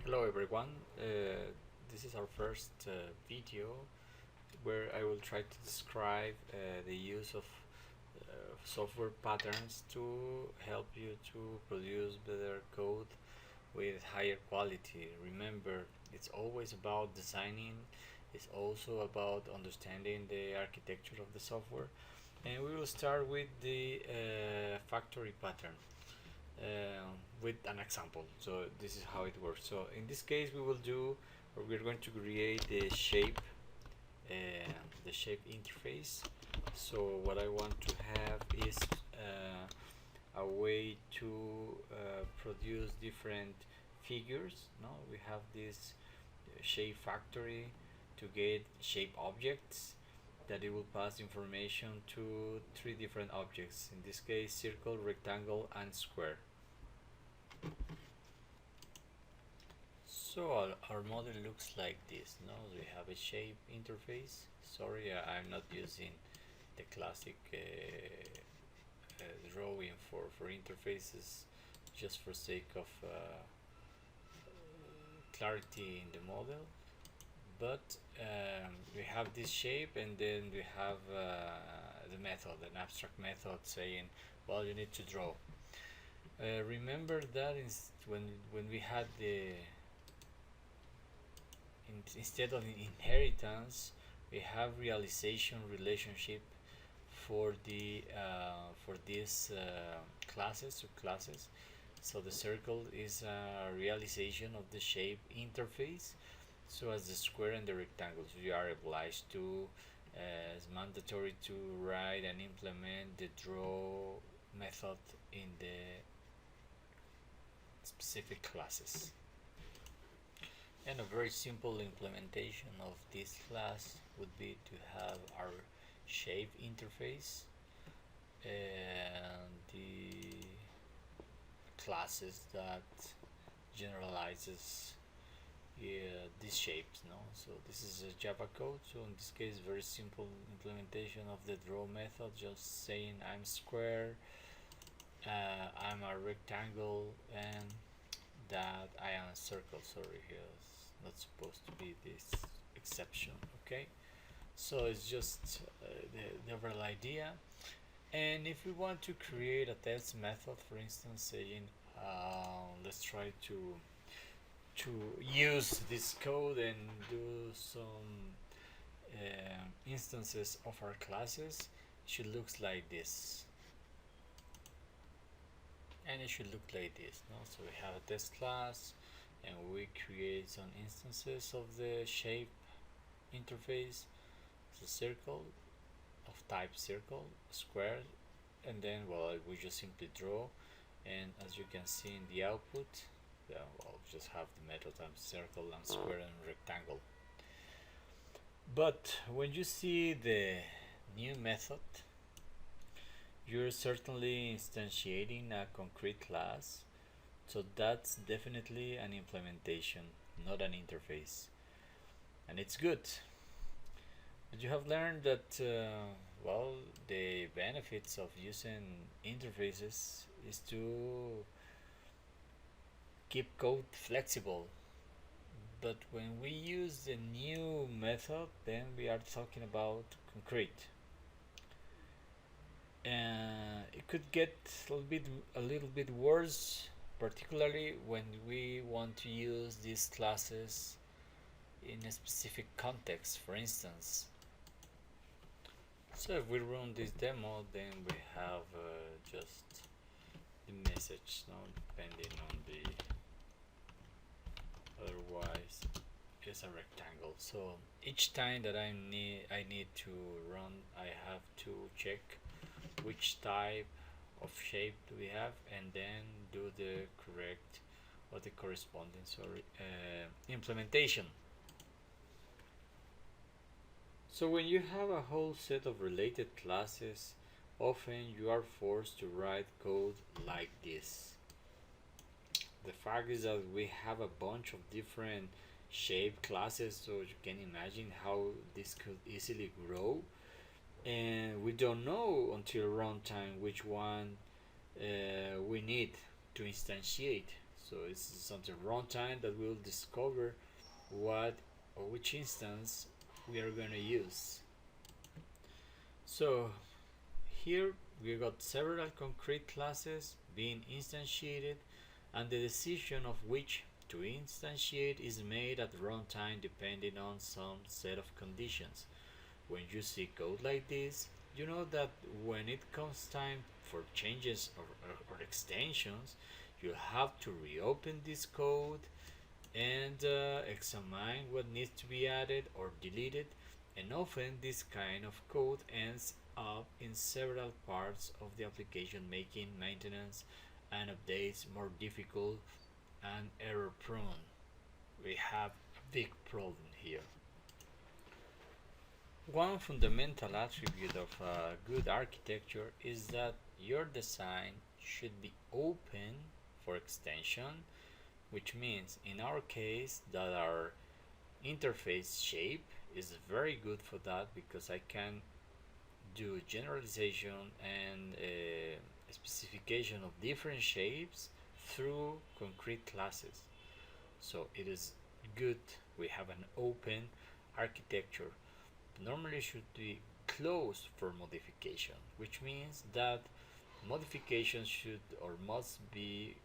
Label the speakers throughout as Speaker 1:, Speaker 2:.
Speaker 1: Hello everyone, this is our first video where I will try to describe the use of software patterns to help you to produce better code with higher quality. Remember, it's always about designing, it's also about understanding the architecture of the software, and we will start with the factory pattern with an example. So this is how it works. So in this case we will do, or we're going to create the shape interface. So what I want to have is a way to produce different figures. No, we have this shape factory to get shape objects that it will pass information to three different objects, in this case circle, rectangle and square. So our model looks like this. No, we have a shape interface. Sorry, I'm not using the classic drawing for interfaces, just for sake of clarity in the model. But we have this shape, and then we have the method, an abstract method saying, well, you need to draw. Remember that when we had the instead of inheritance, we have realization relationship for the for these classes, subclasses. So the circle is a realization of the shape interface. So as the square and the rectangles, we are obliged to, it's mandatory to write and implement the draw method in the specific classes. And a very simple implementation of this class would be to have our shape interface and the classes that generalizes these shapes. No, so this is a Java code. So in this case, very simple implementation of the draw method, just saying I'm square, I'm a rectangle, and that I am a circle. Sorry, here's not supposed to be this exception. Okay, so it's just the overall idea. And if we want to create a test method, for instance, saying let's try to use this code and do some instances of our classes, it should look like this. And it should look like this. No? So we have a test class, and we create some instances of the shape interface. It's a circle of type circle, square, and then, well, we just simply draw. And as you can see in the output, yeah, well, just have the method times circle and square and rectangle. But when you see the new method, you're certainly instantiating a concrete class, so that's definitely an implementation, not an interface, and it's good. But you have learned that well, the benefits of using interfaces is to keep code flexible. But when we use the new method, then we are talking about concrete. It could get a little bit worse, particularly when we want to use these classes in a specific context. For instance, so if we run this demo, then we have just the message now, depending on the, otherwise it's a rectangle. So each time that I need to run, I have to check which type of shape do we have, and then do the correct or the corresponding implementation. So when you have a whole set of related classes, often you are forced to write code like this. The fact is that we have a bunch of different shape classes, so you can imagine how this could easily grow, and we don't know until runtime which one we need to instantiate. So it's something runtime that will discover what or which instance we are going to use. So here we got several concrete classes being instantiated, and the decision of which to instantiate is made at runtime depending on some set of conditions. When you see code like this, you know that when it comes time for changes or extensions, you have to reopen this code and examine what needs to be added or deleted, and often this kind of code ends up in several parts of the application, making maintenance and updates more difficult and error prone. We have a big problem here. One fundamental attribute of a good architecture is that your design should be open for extension, which means in our case that our interface shape is very good for that, because I can do generalization and specification of different shapes through concrete classes. So it is good we have an open architecture. Normally should be closed for modification, which means that modifications should or must be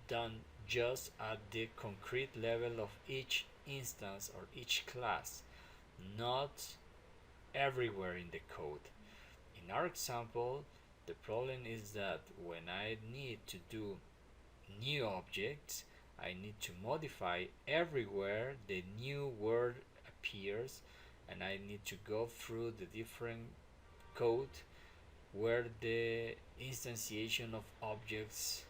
Speaker 1: done just at the concrete level of each instance or each class, not everywhere in the code. In our example, the problem is that when I need to do new objects, I need to modify everywhere the new word appears, and I need to go through the different code where the instantiation of objects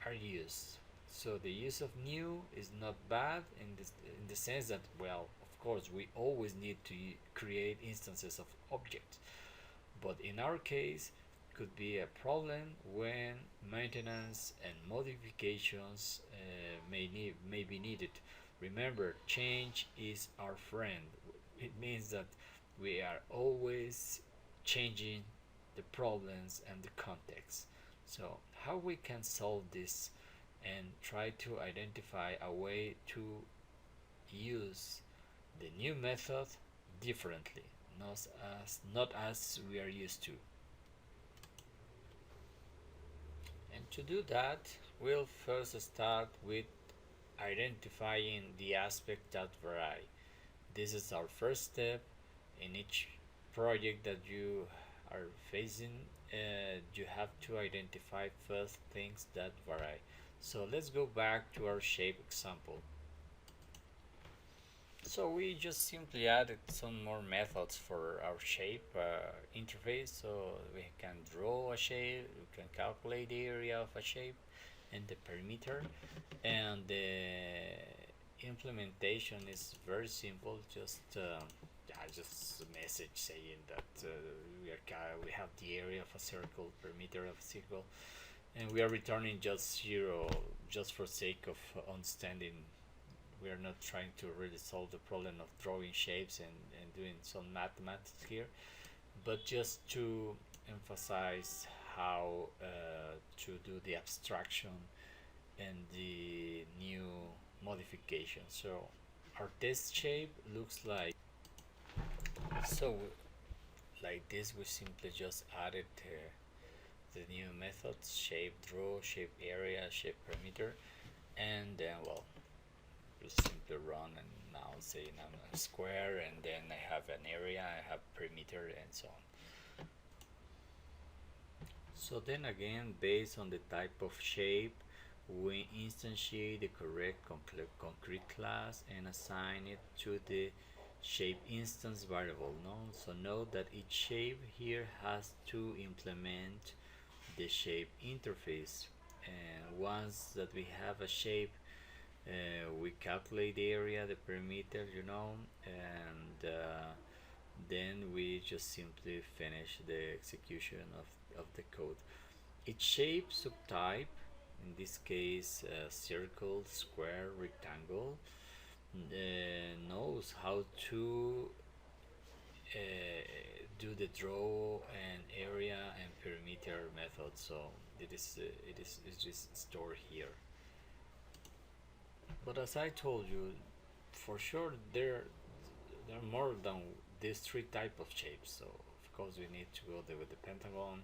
Speaker 1: are used. So the use of new is not bad in the sense that, well, of course, we always need to create instances of objects. But in our case, could be a problem when maintenance and modifications may be needed. Remember, change is our friend. It means that we are always changing the problems and the context. So how we can solve this and try to identify a way to use the new method differently, not as we are used to. And to do that, we'll first start with identifying the aspects that vary. This is our first step in each project that you are facing. You have to identify first things that vary. So let's go back to our shape example. So we just simply added some more methods for our shape interface, so we can draw a shape, we can calculate the area of a shape and the perimeter, and the implementation is very simple. Just a message saying that we have the area of a circle, perimeter of a circle, and we are returning just 0 just for sake of understanding. We are not trying to really solve the problem of drawing shapes and doing some mathematics here, but just to emphasize how to do the abstraction and the new modification. So our test shape looks like this. We simply just added the new methods: shape draw, shape area, shape perimeter, and then, well, just simply run, and now saying I'm a square, and then I have an area, I have perimeter, and so on. So then again, based on the type of shape, we instantiate the correct concrete class and assign it to the shape instance variable. So note that each shape here has to implement the shape interface, and once that we have a shape, we calculate the area, the perimeter, and then we just simply finish the execution of the code. Each shape subtype, in this case circle, square, rectangle, knows how to do the draw and area and perimeter method. So it is just stored here. But as I told you, for sure there are more than these three type of shapes. So of course we need to go there with the pentagon.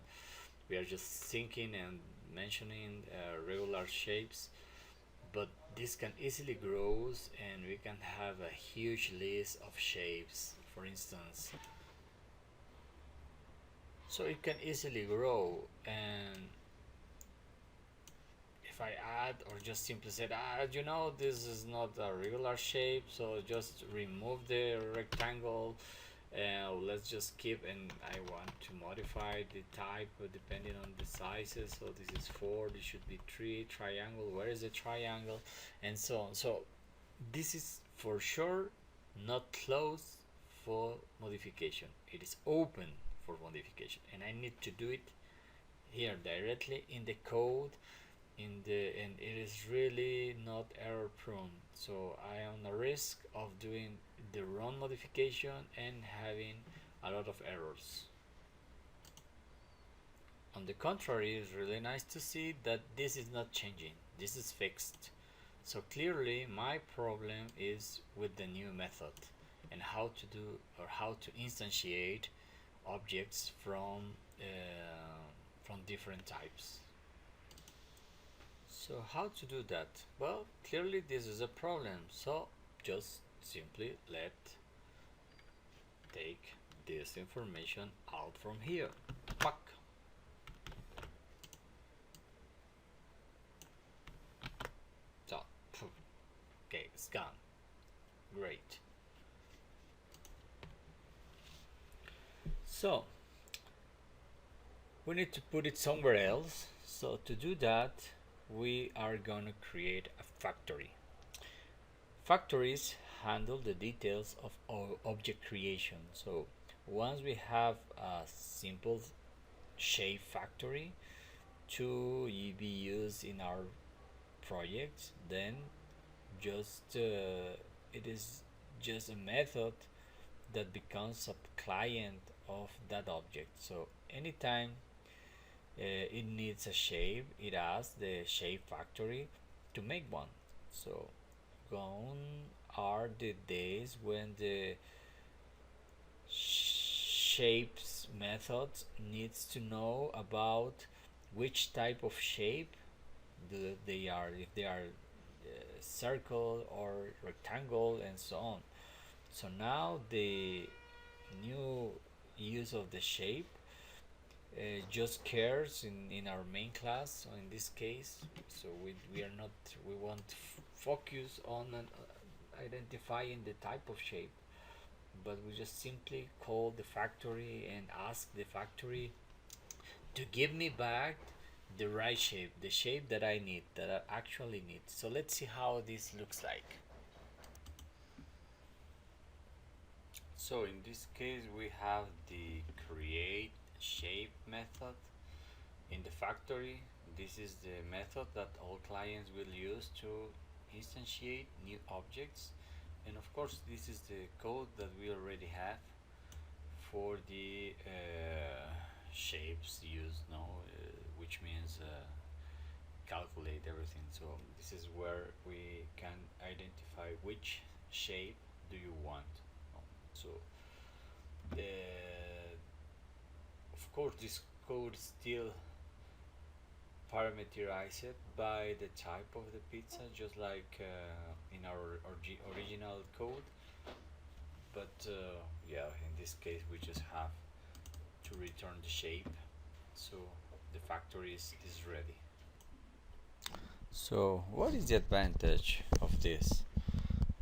Speaker 1: We are just thinking and mentioning regular shapes, but this can easily grow and we can have a huge list of shapes, for instance. So it can easily grow, and if I add or just simply said, this is not a regular shape, so just remove the rectangle and let's just keep, and I want to modify the type depending on the sizes. So this is 4, this should be 3, triangle, where is the triangle, and so on. So this is for sure not closed for modification, it is open for modification, and I need to do it here directly in the code, and it is really not error prone. So I am on a risk of doing the wrong modification and having a lot of errors. On the contrary, it's really nice to see that this is not changing, this is fixed. So clearly my problem is with the new method and how to do or how to instantiate objects from different types. So how to do that? Well, clearly this is a problem. So just simply let take this information out from here. Fuck. So, okay, it's gone. Great. So we need to put it somewhere else. So to do that, we are gonna create a factory. Factories handle the details of object creation. So once we have a simple shape factory to be used in our project, then just it is just a method that becomes a client of that object. So anytime it needs a shape, it asks the shape factory to make one. So gone are the days when the shapes method needs to know about which type of shape they are, if they are circle or rectangle and so on. So now the new use of the shape just cares in our main class, so in this case, so we are not, we won't focus on identifying the type of shape, but we just simply call the factory and ask the factory to give me back the right shape, the shape that I need, that I actually need. So let's see how this looks like. So in this case we have the create shape method in the factory. This is the method that all clients will use to instantiate new objects, and of course this is the code that we already have for the shapes used now, which means calculate everything. So this is where we can identify which shape do you want. So of course this code still parameterized by the type of the pizza, just like in our original code, but yeah, in this case we just have to return the shape, so the factory is ready. So what is the advantage of this?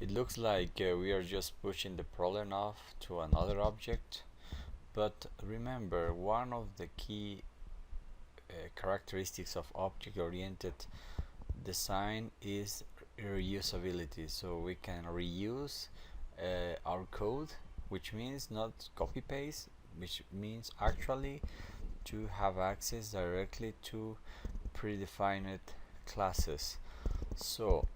Speaker 1: It looks like we are just pushing the problem off to another object, but remember, one of the key characteristics of object-oriented design is reusability. So we can reuse our code, which means not copy paste, which means actually to have access directly to predefined classes. So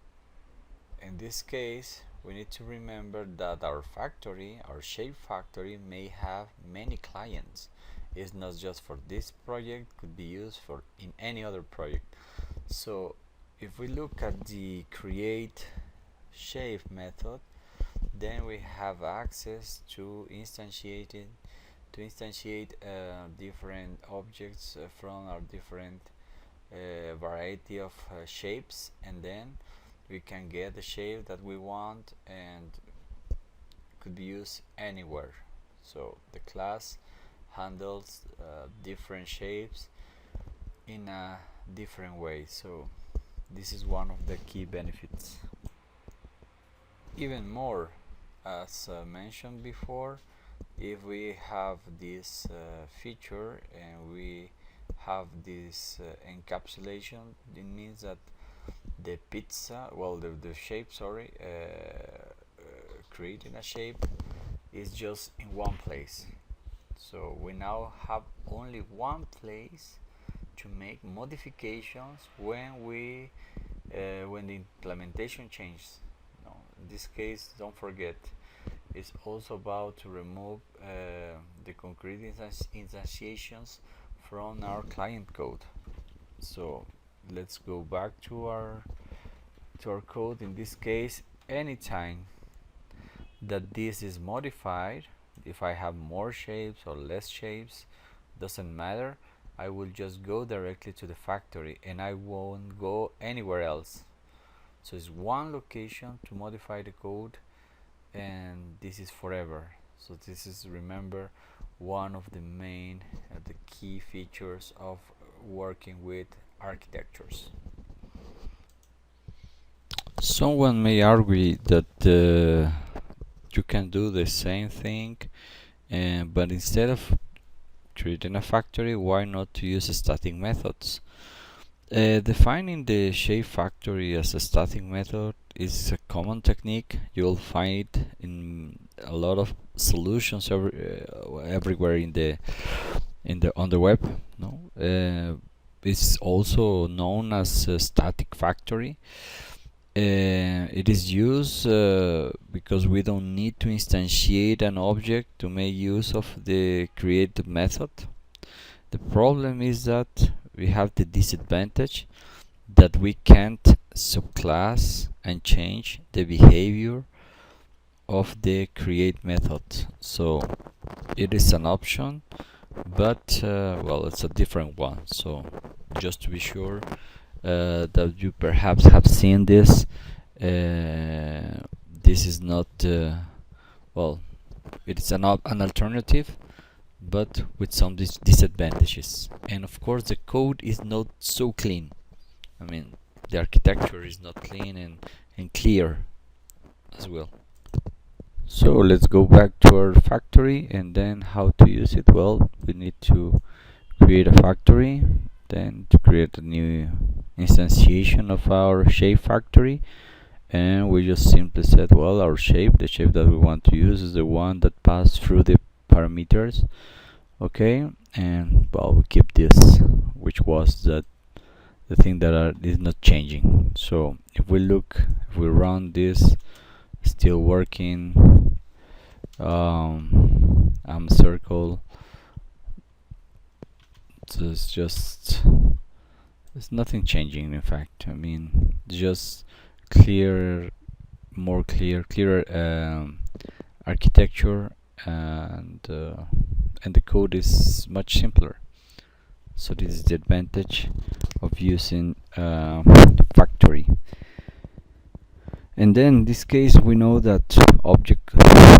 Speaker 1: in this case we need to remember that our factory, our shape factory, may have many clients. It's not just for this project, could be used for in any other project. So if we look at the create shape method, then we have access to instantiate different objects from our different variety of shapes, and then we can get the shape that we want and could be used anywhere. So the class handles different shapes in a different way. So this is one of the key benefits. Even more, as mentioned before, if we have this feature and we have this encapsulation, it means that the pizza, well, the shape, sorry, creating a shape is just in one place. So we now have only one place to make modifications when the implementation changes. No, in this case, don't forget, it's also about to remove the concrete instantiations from our client code. So let's go back to our code. In this case, anytime that this is modified, if I have more shapes or less shapes, doesn't matter, I will just go directly to the factory and I won't go anywhere else. So it's one location to modify the code, and this is forever. So this is, remember, one of the main the key features of working with architectures. Someone may argue that you can do the same thing, but instead of creating a factory, why not to use static methods? Defining the shape factory as a static method is a common technique. You'll find it in a lot of solutions everywhere on the web. No, it's also known as a static factory. It is used because we don't need to instantiate an object to make use of the create method. The problem is that we have the disadvantage that we can't subclass and change the behavior of the create method. So it is an option, but well, it's a different one. So just to be sure that you perhaps have seen this, this is not well, it is an alternative, but with some disadvantages. And of course, the code is not so clean. I mean, the architecture is not clean and clear as well. So let's go back to our factory, and then how to use it. Well, we need to create a factory, then to create a new instantiation of our shape factory, and we just simply said, well, our shape, the shape that we want to use is the one that passed through the parameters. Okay, and well, we keep this, which was the thing that is not changing. So if we run this, still working, circle, so it's nothing changing. In fact, I mean, just clearer architecture, and the code is much simpler. So this is the advantage of using factory. And then in this case, we know that object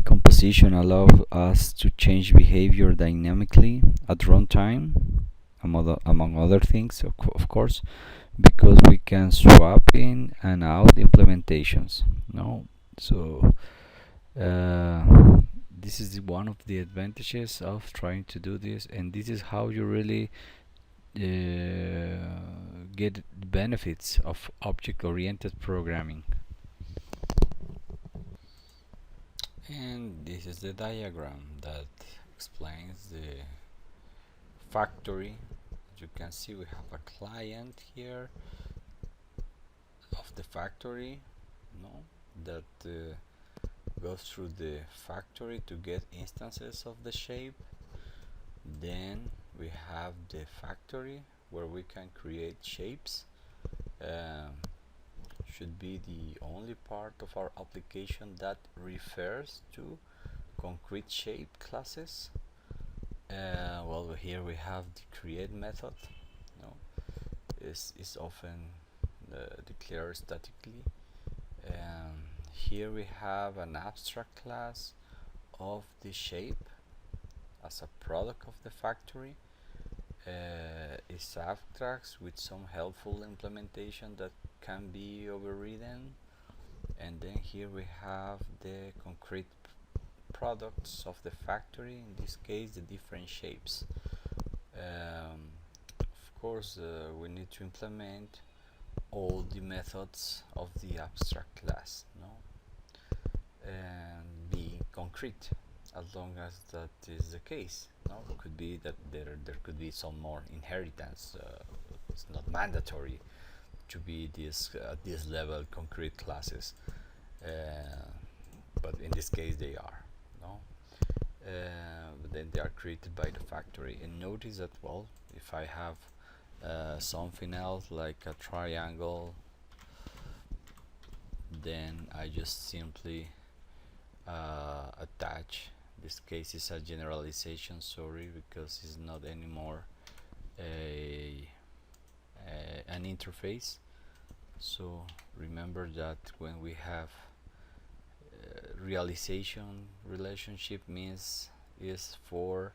Speaker 1: composition allows us to change behavior dynamically at runtime, among other things, of course, because we can swap in and out implementations. No, so this is one of the advantages of trying to do this, and this is how you really get benefits of object-oriented programming. And this is the diagram that explains the factory. As you can see, we have a client here of the factory, that goes through the factory to get instances of the shape. Then we have the factory where we can create shapes.
Speaker 2: should be the only part of our application that refers to concrete shape classes. Well, here we have the create method. No, is often declared statically. Here we have an abstract class of the shape as a product of the factory. It's abstracts with some helpful implementation that can be overridden, and then here we have the concrete products of the factory, in this case the different shapes. Of course, we need to implement all the methods of the abstract class, no, and be concrete as long as that is the case. No, it could be that there could be some more inheritance. It's not mandatory to be this at this level concrete classes, but in this case they are. No, but then they are created by the factory. And notice that, well, if I have something else like a triangle, then I just simply attach. This case is a generalization, sorry, because it's not anymore an interface. So remember that when we have realization relationship means is for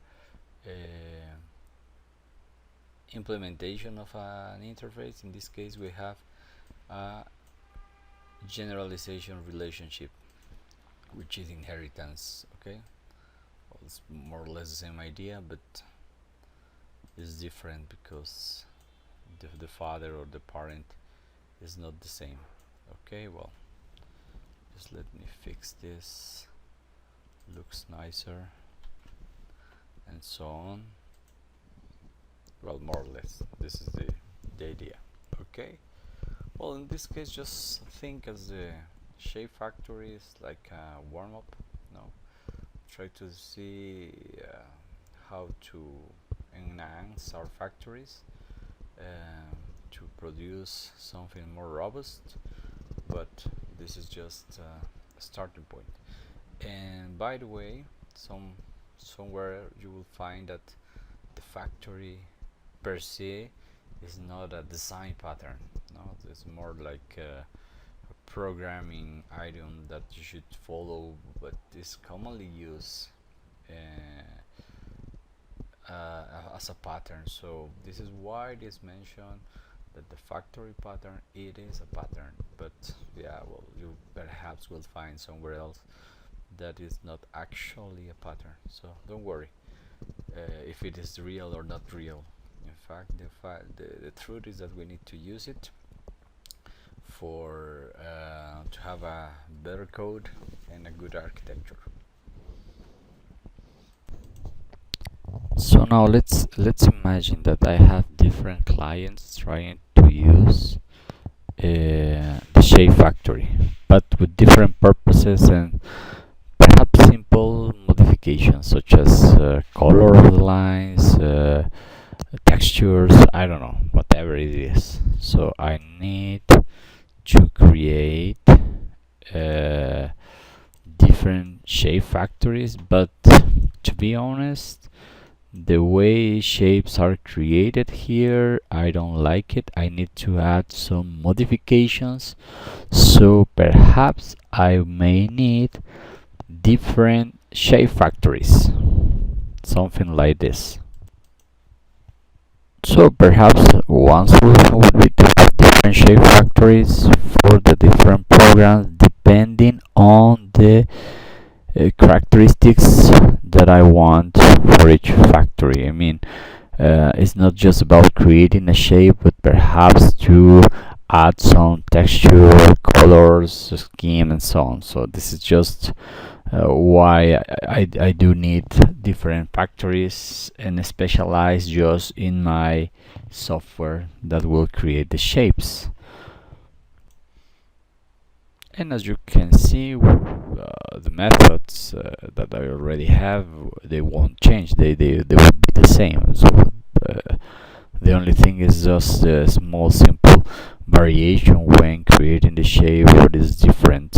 Speaker 2: implementation of an interface. In this case we have a generalization relationship, which is inheritance. Okay, well, it's more or less the same idea, but it's different because the father or the parent is not the same. Okay, well, just let me fix this, looks nicer, and so on. Well, more or less this is the idea. Okay, well, in this case just think as the shape factory is like a warm-up. No, try to see how to enhance our factories to produce something more robust, but this is just a starting point. And by the way, somewhere you will find that the factory per se is not a design pattern. No, it's more like a programming item that you should follow, but is commonly used as a pattern. So this is why it is mentioned that the factory pattern, it is a pattern, but yeah, well, you perhaps will find somewhere else that is not actually a pattern. So don't worry if it is real or not real. In fact, the truth is that we need to use it for to have a better code and a good architecture. So now let's imagine that I have different clients trying to use the shape factory, but with different purposes and perhaps simple modifications such as color of the lines, textures, I don't know, whatever it is. So I need to create different shape factories, but to be honest, the way shapes are created here, I don't like it. I need to add some modifications, so perhaps I may need different shape factories, something like this. So perhaps one solution would be to have different shape factories for the different programs depending on the characteristics that I want for each factory. I mean, it's not just about creating a shape, but perhaps to add some texture, colors, scheme, and so on. So this is just why I do need different factories and specialize just in my software that will create the shapes. And as you can see, the methods that I already have, they won't change. They will be the same. So the only thing is just a small simple variation when creating the shape, what is different.